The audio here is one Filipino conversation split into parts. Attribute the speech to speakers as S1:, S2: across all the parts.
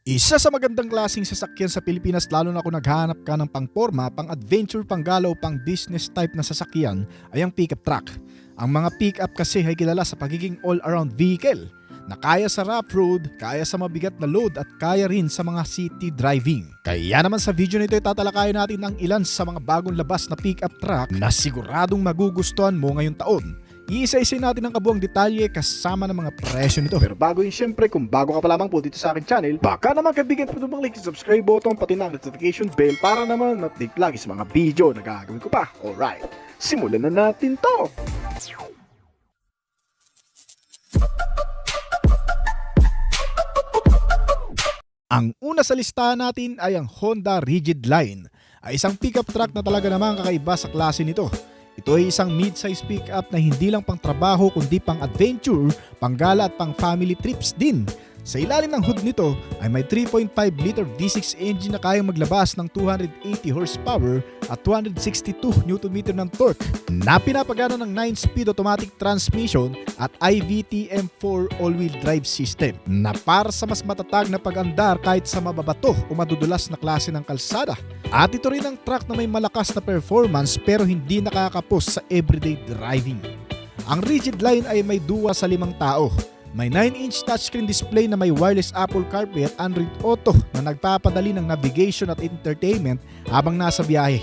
S1: Isa sa magandang klaseng sasakyan sa Pilipinas lalo na kung naghahanap ka ng pang-porma, pang-adventure, pang-galaw, pang-business type na sasakyan ay ang pickup truck. Ang mga pickup kasi ay kilala sa pagiging all-around vehicle na kaya sa rough road, kaya sa mabigat na load at kaya rin sa mga city driving. Kaya naman sa video nito tatalakayin natin ang ilan sa mga bagong labas na pickup truck na siguradong magugustuhan mo ngayong taon. Iisa-isa natin ang kabuang detalye kasama ng mga presyo nito. Pero bago yun, syempre, kung bago ka pa lamang po dito sa aking channel, baka naman kaibigan po itong click yung subscribe button pati na notification bell para naman update lagi sa mga video na gagawin ko pa. Alright, simulan na natin to! Ang una sa listahan natin ay ang Honda Rigid Line, ay isang pickup truck na talaga namang kakaiba sa klase nito. Ito ay isang mid-size pickup na hindi lang pang trabaho kundi pang adventure, panggala at pang family trips din. Sa ilalim ng hood nito ay may 3.5 liter V6 engine na kayang maglabas ng 280 horsepower at 262 Nm ng torque na pinapagana ng 9-speed automatic transmission at IVT M4 all-wheel drive system na para sa mas matatag na pag-andar kahit sa mababato o madudulas na klase ng kalsada. At ito rin ang truck na may malakas na performance pero hindi nakakapos sa everyday driving. Ang Rigid Line ay may duwa sa 5 tao. May 9-inch touchscreen display na may wireless Apple CarPlay at Android Auto na nagpapadali ng navigation at entertainment habang nasa biyahe.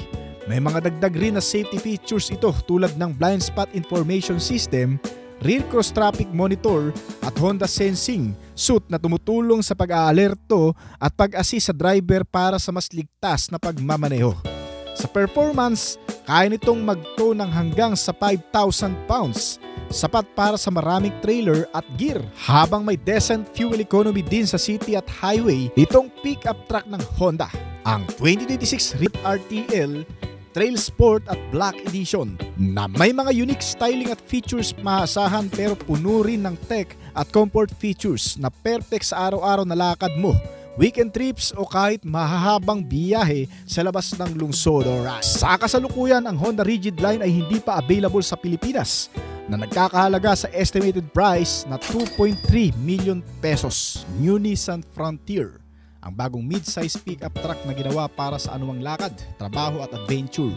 S1: May mga dagdag rin na safety features ito tulad ng blind spot information system, rear cross traffic monitor at Honda Sensing suit na tumutulong sa pag-aalerto at pag-assist sa driver para sa mas ligtas na pagmamaneho. Sa performance, kaya nitong mag-tow ng hanggang sa 5,000 pounds. Sapat para sa maraming trailer at gear. Habang may decent fuel economy din sa city at highway, itong pickup truck ng Honda, ang 2026 RTL Trail Sport at Black Edition na may mga unique styling at features maasahan pero puno rin ng tech at comfort features na perfect sa araw-araw na lakad mo, weekend trips o kahit mahahabang biyahe sa labas ng lungsod o rush. Sa kasalukuyan, ang Honda Rigid Line ay hindi pa available sa Pilipinas na nagkakahalaga sa estimated price na 2.3 million pesos. New Nissan Frontier, ang bagong mid-size pickup truck na ginawa para sa anumang lakad, trabaho at adventure.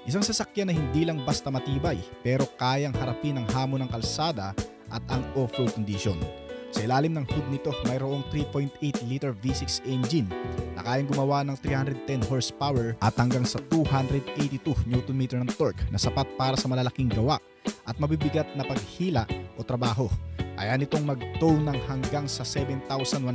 S1: Isang sasakyan na hindi lang basta matibay pero kayang harapin ang hamon ng kalsada at ang off-road condition. Sa ilalim ng hood nito, mayroong 3.8 liter V6 engine na kayang gumawa ng 310 horsepower at hanggang sa 282 Nm ng torque na sapat para sa malalaking gawa at mabibigat na paghila o trabaho. Kaya nitong mag-tow ng hanggang sa 7,150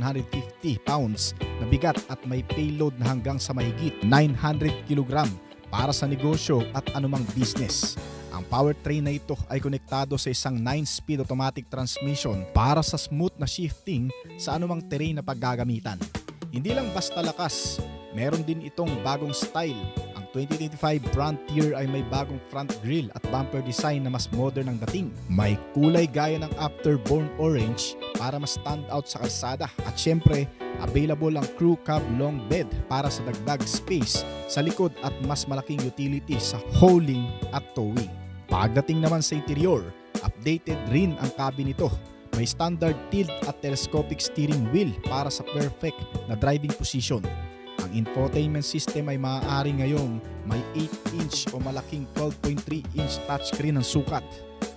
S1: pounds na bigat at may payload na hanggang sa mahigit 900 kg para sa negosyo at anumang business. Ang powertrain na ito ay konektado sa isang 9-speed automatic transmission para sa smooth na shifting sa anumang terrain na paggagamitan. Hindi lang basta lakas, meron din itong bagong style. Ang 2025 Frontier ay may bagong front grille at bumper design na mas modern ang dating. May kulay gaya ng afterburn orange para mas stand out sa kalsada. At syempre, available ang crew cab long bed para sa dagdag space sa likod at mas malaking utility sa hauling at towing. Pagdating naman sa interior, updated rin ang cabin nito. May standard tilt at telescopic steering wheel para sa perfect na driving position. Ang infotainment system ay maaari ngayong may 8-inch o malaking 12.3-inch touchscreen ng sukat.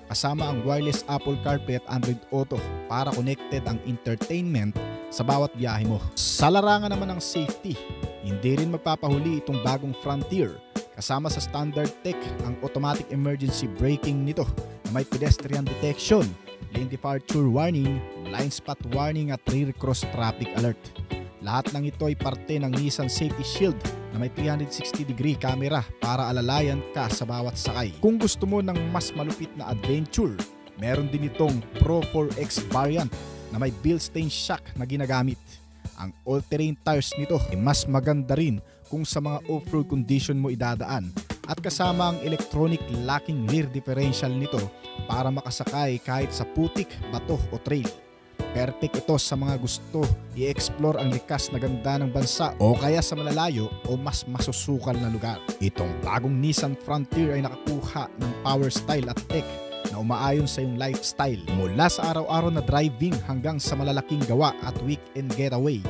S1: Kasama ang wireless Apple CarPlay at Android Auto para connected ang entertainment sa bawat biyahe mo. Sa larangan naman ng safety, hindi rin magpapahuli itong bagong Frontier. Kasama sa standard tech ang automatic emergency braking nito na may pedestrian detection, lane departure warning, blind spot warning at rear cross traffic alert. Lahat ng ito ay parte ng Nissan Safety Shield na may 360-degree camera para alalayan ka sa bawat sakay. Kung gusto mo ng mas malupit na adventure, meron din itong Pro 4X variant na may built-in shock na ginagamit. Ang all-terrain tires nito ay mas maganda rin kung sa mga off-road condition mo idadaan at kasama ang electronic locking rear differential nito para makasakay kahit sa putik, bato o trail. Perfect ito sa mga gusto i-explore ang likas na ganda ng bansa o kaya sa malalayo o mas masusukal na lugar. Itong bagong Nissan Frontier ay nakakuha ng power style at tech na umaayon sa iyong lifestyle. Mula sa araw-araw na driving hanggang sa malalaking gawa at weekend getaway,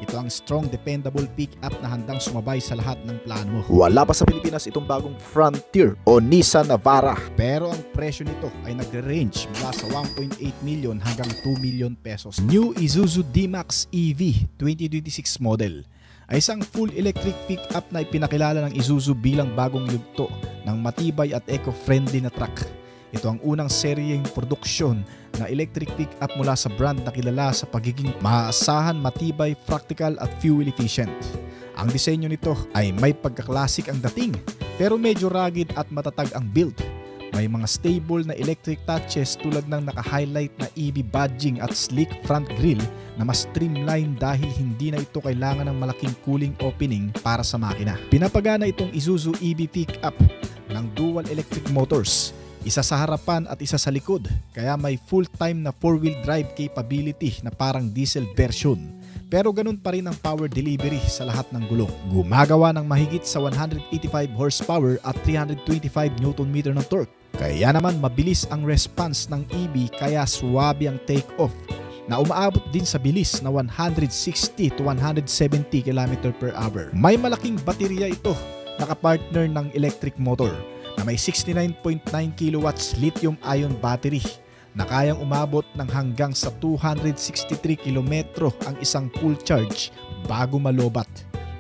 S1: Ito ang strong, dependable pick-up na handang sumabay sa lahat ng plano mo.
S2: Wala pa sa Pilipinas itong bagong Frontier o Nissan Navara.
S1: Pero ang presyo nito ay nagre-range mula sa 1.8 million hanggang 2 million pesos. New Isuzu D-Max EV 2026 model ay isang full electric pick-up na ipinakilala ng Isuzu bilang bagong yugto ng matibay at eco-friendly na truck. Ito ang unang seryeng produksyon na electric pick-up mula sa brand na kilala sa pagiging maaasahan, matibay, practical at fuel efficient. Ang disenyo nito ay may pagka-classic ang dating pero medyo rugged at matatag ang build. May mga stable na electric touches tulad ng naka-highlight na EV badging at sleek front grille na mas streamline dahil hindi na ito kailangan ng malaking cooling opening para sa makina. Pinapagana itong Isuzu EV pick-up ng dual electric motors, isa sa harapan at isa sa likod, kaya may full-time na 4-wheel drive capability na parang diesel version. Pero ganun pa rin ang power delivery sa lahat ng gulong. Gumagawa ng mahigit sa 185 horsepower at 325 Nm ng torque. Kaya naman mabilis ang response ng EV kaya suwabe ang take-off na umaabot din sa bilis na 160 to 170 km/h. May malaking baterya ito, nakapartner ng electric motor na may 69.9 kilowatts lithium-ion battery na kayang umabot ng hanggang sa 263 kilometro ang isang full charge bago malobat.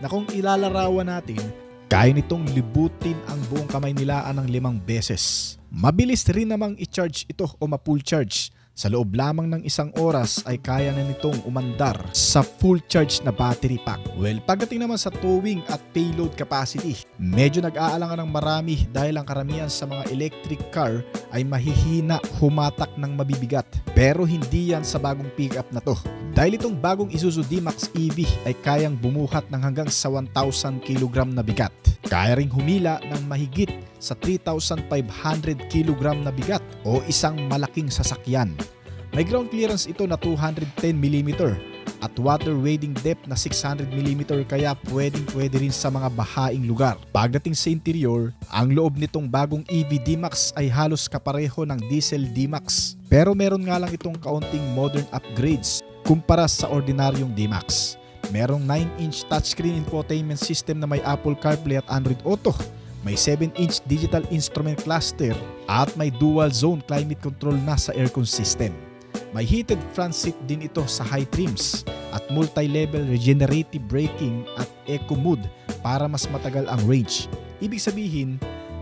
S1: Na kung ilalarawan natin, kaya nitong libutin ang buong kamay nilaan ng 5 beses. Mabilis rin namang i-charge ito o ma-full charge. Sa loob lamang ng 1 oras ay kaya na nitong umandar sa full charge na battery pack. Well, pagdating naman sa towing at payload capacity, medyo nag-aalangan ng marami dahil ang karamihan sa mga electric car ay mahihina humatak ng mabibigat. Pero hindi yan sa bagong pickup na to. Dahil itong bagong Isuzu D-Max EV ay kayang bumuhat ng hanggang sa 1,000 kg na bigat. Kaya ring humila ng mahigit sa 3,500 kg na bigat o isang malaking sasakyan. May ground clearance ito na 210 mm at water wading depth na 600 mm kaya pwede rin sa mga bahaing lugar. Pagdating sa interior, ang loob nitong bagong EV D-Max ay halos kapareho ng diesel D-Max. Pero meron nga lang itong kaunting modern upgrades kumpara sa ordinaryong D-Max. Merong 9-inch touchscreen infotainment system na may Apple CarPlay at Android Auto. May 7-inch digital instrument cluster at may dual zone climate control na sa aircon system. May heated front seat din ito sa high trims at multi-level regenerative braking at eco mode para mas matagal ang range. Ibig sabihin,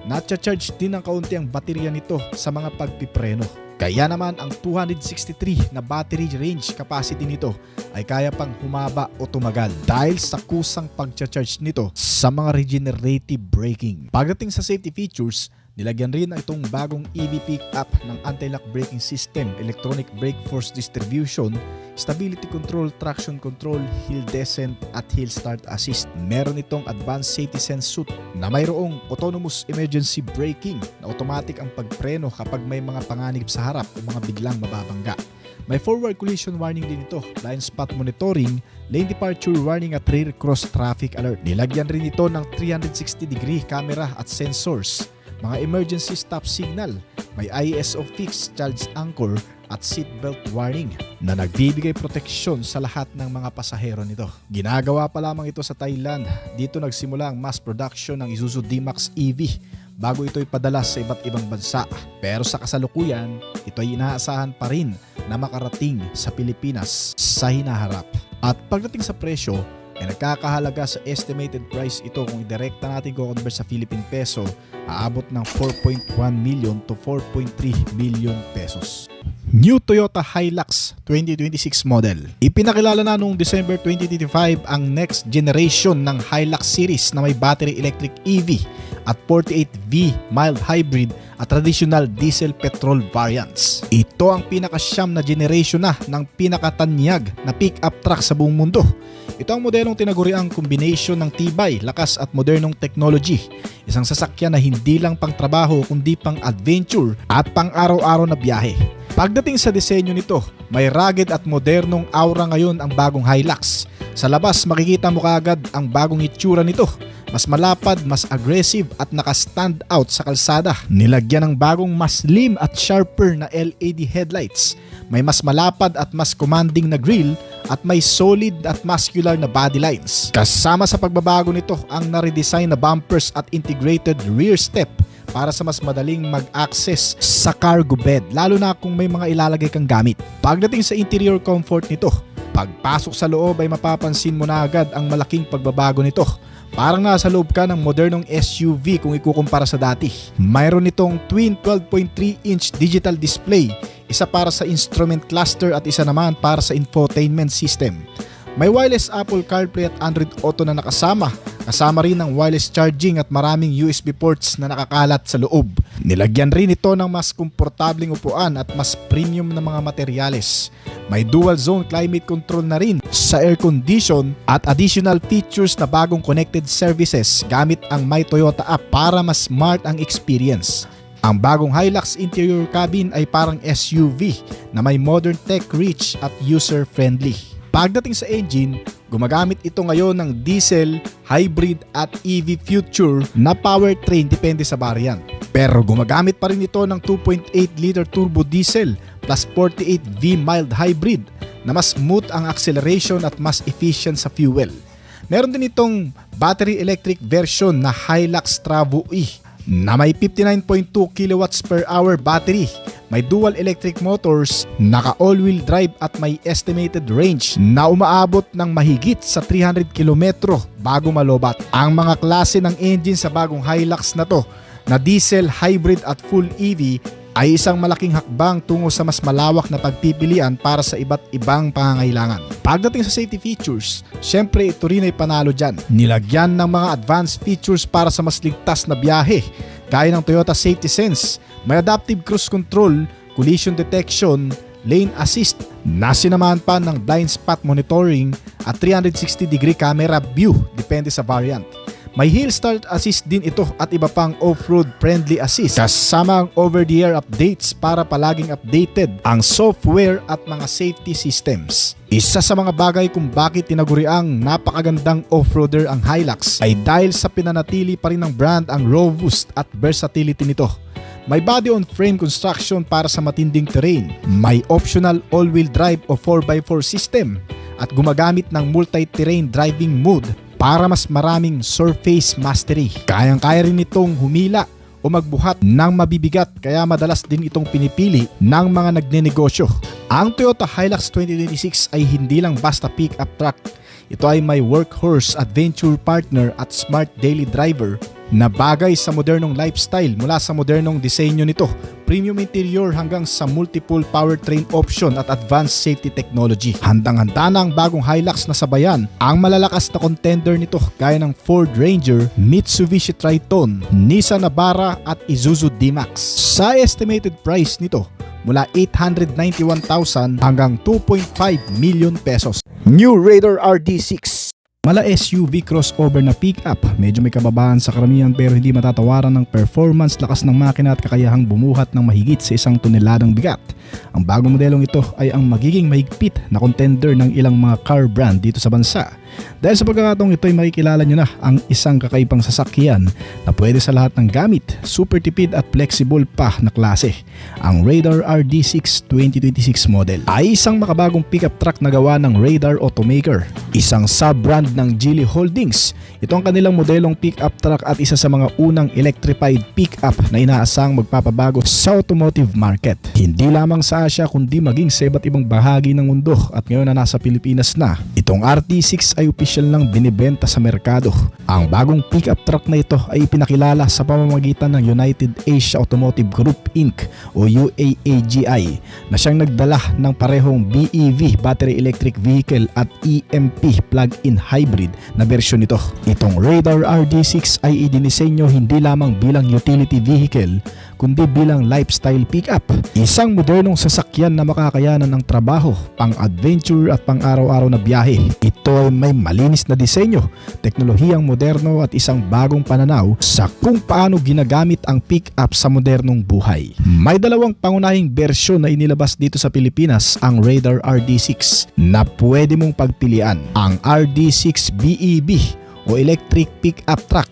S1: natcha-charge din ng kaunti ang baterya nito sa mga pagpipreno. Kaya naman ang 263 na battery range capacity nito ay kaya pang humaba o tumagal dahil sa kusang pagcha-charge nito sa mga regenerative braking. Pagdating sa safety features, nilagyan rin itong bagong EV pickup ng anti-lock braking system, electronic brake force distribution, stability control, traction control, hill descent at hill start assist. Meron itong advanced safety sense suit na mayroong autonomous emergency braking na automatic ang pagpreno kapag may mga panganib sa harap o mga biglang mababangga. May forward collision warning din ito, blind spot monitoring, lane departure warning at rear cross traffic alert. Nilagyan rin ito ng 360-degree camera at sensors, mga emergency stop signal, may ISO fixed charge anchor at seatbelt warning na nagbibigay proteksyon sa lahat ng mga pasahero nito. Ginagawa pa lamang ito sa Thailand. Dito nagsimula ang mass production ng Isuzu D-Max EV bago ito ipadala sa iba't ibang bansa. Pero sa kasalukuyan, ito ay inaasahan pa rin na makarating sa Pilipinas sa hinaharap. At pagdating sa presyo, ay nagkakahalaga sa estimated price ito kung idirekta natin ko-convert sa Philippine Peso, aabot ng 4.1 million to 4.3 million pesos. New Toyota Hilux 2026 model. Ipinakilala na noong December 2025 ang next generation ng Hilux series na may battery electric EV at 48V mild hybrid at traditional diesel petrol variants. Ito ang pinakasyam na generation na ng pinakatanyag na pick-up truck sa buong mundo. Ito ang modelong tinaguriang combination ng tibay, lakas at modernong technology. Isang sasakyan na hindi lang pang trabaho kundi pang adventure at pang araw-araw na biyahe. Pagdating sa disenyo nito, may rugged at modernong aura ngayon ang bagong Hilux. Sa labas makikita mo kaagad ang bagong itsura nito. Mas malapad, mas aggressive at naka-stand out sa kalsada. Nilagyan ng bagong mas slim at sharper na LED headlights. May mas malapad at mas commanding na grille at may solid at muscular na body lines. Kasama sa pagbabago nito ang na-redesign na bumpers at integrated rear step para sa mas madaling mag-access sa cargo bed, lalo na kung may mga ilalagay kang gamit. Pagdating sa interior comfort nito, pagpasok sa loob ay mapapansin mo na agad ang malaking pagbabago nito. Parang nasa loob ka ng modernong SUV kung ikukumpara sa dati. Mayroon nitong twin 12.3-inch digital display, isa para sa instrument cluster at isa naman para sa infotainment system. May wireless Apple CarPlay at Android Auto na nakasama. Kasama rin ang wireless charging at maraming USB ports na nakakalat sa loob. Nilagyan rin ito ng mas komportabling upuan at mas premium na mga materyales. May dual zone climate control na rin sa air condition at additional features na bagong connected services gamit ang My Toyota app para mas smart ang experience. Ang bagong Hilux interior cabin ay parang SUV na may modern tech rich at user-friendly. Pagdating sa engine, gumagamit ito ngayon ng diesel, hybrid at EV future na powertrain depende sa variant. Pero gumagamit pa rin ito ng 2.8 liter turbo diesel plus 48V mild hybrid na mas smooth ang acceleration at mas efficient sa fuel. Meron din itong battery electric version na Hilux Travo E na may 59.2 kWh battery. May dual electric motors, naka all-wheel drive at may estimated range na umaabot ng mahigit sa 300 km bago malobat. Ang mga klase ng engine sa bagong Hilux na to na diesel, hybrid at full EV ay isang malaking hakbang tungo sa mas malawak na pagpipilian para sa iba't ibang pangangailangan. Pagdating sa safety features, syempre ito rin ay panalo dyan. Nilagyan ng mga advanced features para sa mas ligtas na biyahe, gaya ng Toyota Safety Sense, may adaptive cruise control, collision detection, lane assist, nasinamahan pa ng blind spot monitoring at 360-degree camera view depende sa variant. May hill start assist din ito at iba pang off-road friendly assist kasama ang over-the-air updates para palaging updated ang software at mga safety systems. Isa sa mga bagay kung bakit tinaguriang napakagandang off-roader ang Hilux ay dahil sa pinanatili pa rin ng brand ang robust at versatility nito. May body-on-frame construction para sa matinding terrain, may optional all-wheel drive o 4x4 system at gumagamit ng multi-terrain driving mode para mas maraming surface mastery. Kayang-kaya rin itong humila o magbuhat ng mabibigat kaya madalas din itong pinipili ng mga nagnenegosyo. Ang Toyota Hilux 2026 ay hindi lang basta pick-up truck. Ito ay may workhorse, adventure partner at smart daily driver na bagay sa modernong lifestyle mula sa modernong disenyo nito, premium interior hanggang sa multiple powertrain option at advanced safety technology. Handang-handa na ang bagong Hilux na sabayan ang malalakas na contender nito gaya ng Ford Ranger, Mitsubishi Triton, Nissan Navara at Isuzu D-Max. Sa estimated price nito, mula 891,000 hanggang 2.5 million pesos.
S2: New Raider RD6.
S1: Mala SUV crossover na pick-up, medyo may kababahan sa karamihan pero hindi matatawaran ng performance, lakas ng makina at kakayahang bumuhat ng mahigit sa 1 toneladang bigat. Ang bagong modelong ito ay ang magiging mahigpit na contender ng ilang mga car brand dito sa bansa. Dahil sa pagkakataong ito ay makikilala nyo na ang isang kakaibang sasakyan na pwede sa lahat ng gamit, super tipid at flexible pa na klase. Ang Raider RD6 2026 model ay isang makabagong pickup truck na gawa ng Radar Automaker, isang sub-brand ng Geely Holdings. Ito ang kanilang modelong pickup truck at isa sa mga unang electrified pickup na inaasang magpapabago sa automotive market. Hindi lamang sa Asia kundi maging sa iba't ibang bahagi ng mundo at ngayon na nasa Pilipinas na. Itong RD6 ay opisyal nang binibenta sa merkado. Ang bagong pickup truck na ito ay ipinakilala sa pamamagitan ng United Asia Automotive Group Inc. o UAAGI na siyang nagdala ng parehong BEV battery electric vehicle at EMP plug-in hybrid na bersyon nito. Itong Radar RD6 ay idinisenyo hindi lamang bilang utility vehicle kundi bilang lifestyle pickup. Isang modernong sasakyan na makakayanan ng trabaho, pang-adventure at pang-araw-araw na biyahe. Ito ay may malinis na disenyo, teknolohiyang moderno at isang bagong pananaw sa kung paano ginagamit ang pickup sa modernong buhay. May dalawang pangunahing bersyon na inilabas dito sa Pilipinas, ang Radar RD6 na pwede mong pagpilian. Ang RD6 BEV o electric pick-up truck.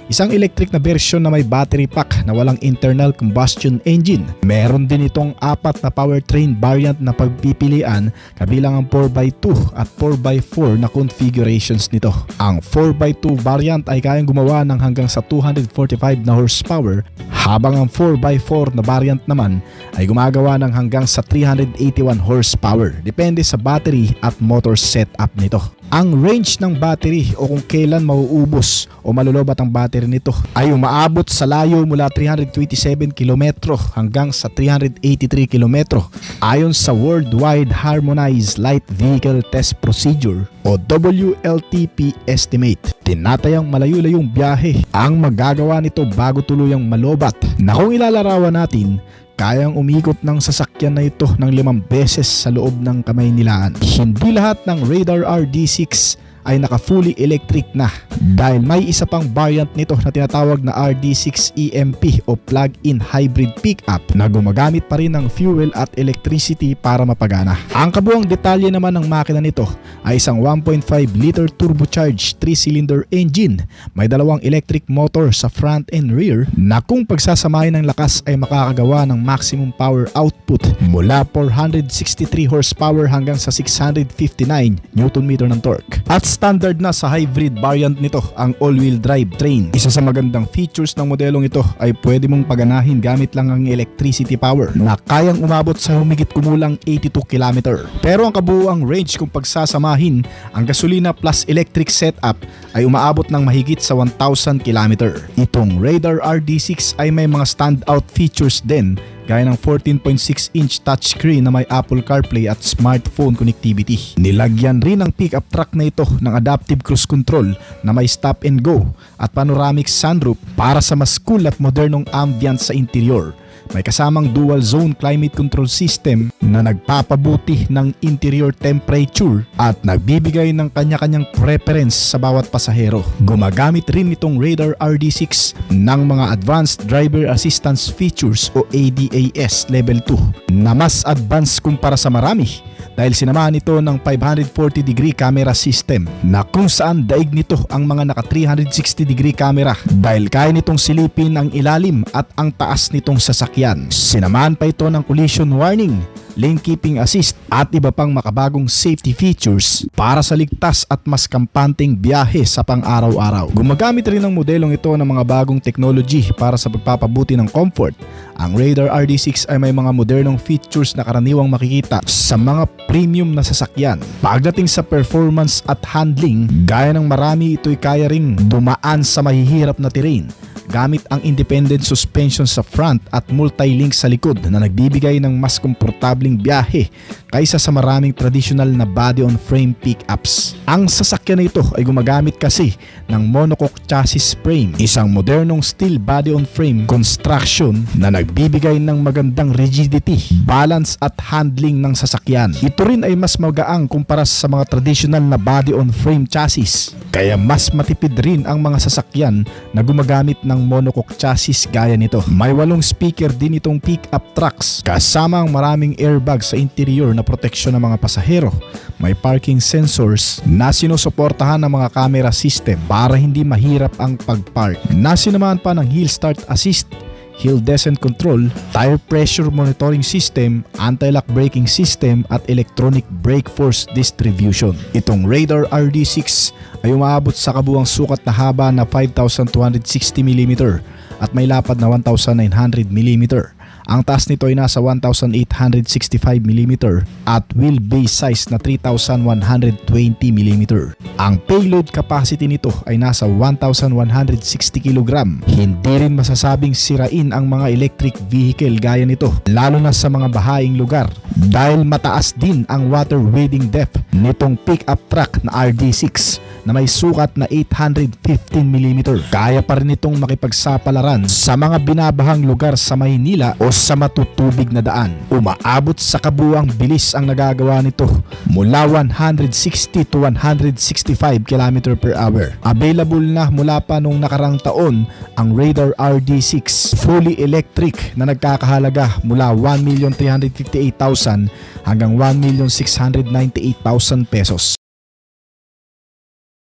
S1: Isang electric na version na may battery pack na walang internal combustion engine. Meron din itong 4 na powertrain variant na pagpipilian, kabilang ang 4x2 at 4x4 na configurations nito. Ang 4x2 variant ay kayang gumawa ng hanggang sa 245 na horsepower, habang ang 4x4 na variant naman ay gumagawa ng hanggang sa 381 horsepower, depende sa battery at motor setup nito. Ang range ng battery o kung kailan mauubos o malulobat ang battery nito ay umaabot sa layo mula 327 km hanggang sa 383 km ayon sa Worldwide Harmonized Light Vehicle Test Procedure o WLTP estimate. Tinatayang malayo-layong biyahe ang magagawa nito bago tuluyang malobat, na kung ilalarawan natin, kayang umikot ng sasakyan na ito ng 5 beses sa loob ng Kamaynilaan. Hindi lahat ng Radar RD6 ay naka-fully electric na, dahil may isa pang variant nito na tinatawag na RD6 EMP o plug-in hybrid pickup na gumagamit pa rin ng fuel at electricity para mapagana. Ang kabuang detalye naman ng makina nito ay isang 1.5 liter turbocharged 3-cylinder engine. May 2 electric motor sa front and rear na kung pagsasamahin ng lakas ay makakagawa ng maximum power output mula 463 horsepower hanggang sa 659 Nm ng torque. At standard na sa hybrid variant nito ang all-wheel drive train. Isa sa magandang features ng modelong ito ay pwede mong paganahin gamit lang ang electricity power na kayang umabot sa humigit kumulang 82 km. Pero ang kabuuang range kung pagsasamahin ang gasolina plus electric setup ay umaabot ng mahigit sa 1,000 km. Itong Radar RD6 ay may mga standout features din, gaya ng 14.6-inch touchscreen na may Apple CarPlay at smartphone connectivity. Nilagyan rin ng pickup truck na ito ng adaptive cruise control na may stop and go at panoramic sunroof para sa mas cool at modernong ambience sa interior. May kasamang dual zone climate control system na nagpapabuti ng interior temperature at nagbibigay ng kanya-kanyang preference sa bawat pasahero. Gumagamit rin itong Radar RD6 ng mga Advanced Driver Assistance Features o ADAS Level 2 na mas advanced kumpara sa marami, dahil sinamahan ito ng 540-degree camera system na kung saan daig nito ang mga naka 360-degree camera, dahil kaya nitong silipin ang ilalim at ang taas nitong sasakyan. Sinamahan pa ito ng collision warning, lane keeping assist at iba pang makabagong safety features para sa ligtas at mas kampanteng biyahe sa pang-araw-araw. Gumagamit rin ng modelong ito ng mga bagong technology para sa pagpapabuti ng comfort. Ang Radar RD6 ay may mga modernong features na karaniwang makikita sa mga premium na sasakyan. Pagdating sa performance at handling, gaya ng marami, ito'y kaya ring dumaan sa mahihirap na terrain gamit ang independent suspension sa front at multi-link sa likod na nagbibigay ng mas komportableng biyahe kaysa sa maraming traditional na body-on-frame pickups. Ang sasakyan na ito ay gumagamit kasi ng monocoque chassis frame, isang modernong steel body-on-frame construction na nagbibigay ng magandang rigidity, balance at handling ng sasakyan. Ito rin ay mas magaang kumpara sa mga traditional na body-on-frame chassis, kaya mas matipid rin ang mga sasakyan na gumagamit ng monocoque chassis gaya nito. May 8 speaker din itong pickup trucks kasama ang maraming airbag sa interior na proteksyon ng mga pasahero. May parking sensors na sinusuportahan ng mga camera system para hindi mahirap ang pag-park. Nasinamahan pa ng hill start assist, hill descent control, tire pressure monitoring system, anti-lock braking system at electronic brake force distribution. Itong Radar RD6 ay umaabot sa kabuang sukat na haba na 5,260 mm at may lapad na 1,900 mm. Ang taas nito ay nasa 1,865 mm at wheelbase size na 3,120 mm. Ang payload capacity nito ay nasa 1,160 kg. Hindi rin masasabing sirain ang mga electric vehicle gaya nito, lalo na sa mga bahaing lugar, dahil mataas din ang water wading depth nitong pickup truck na RD6 na may sukat na 815 mm. Kaya pa rin itong makipagsapalaran sa mga binabahang lugar sa Maynila o sa matutubig na daan. Umaabot sa kabuang bilis ang nagagawa nito mula 160 to 165 km per hour. Available na mula pa nung nakarang taon ang Radar RD6 fully electric na nagkakahalaga mula 1,358,000 hanggang 1,698,000 pesos.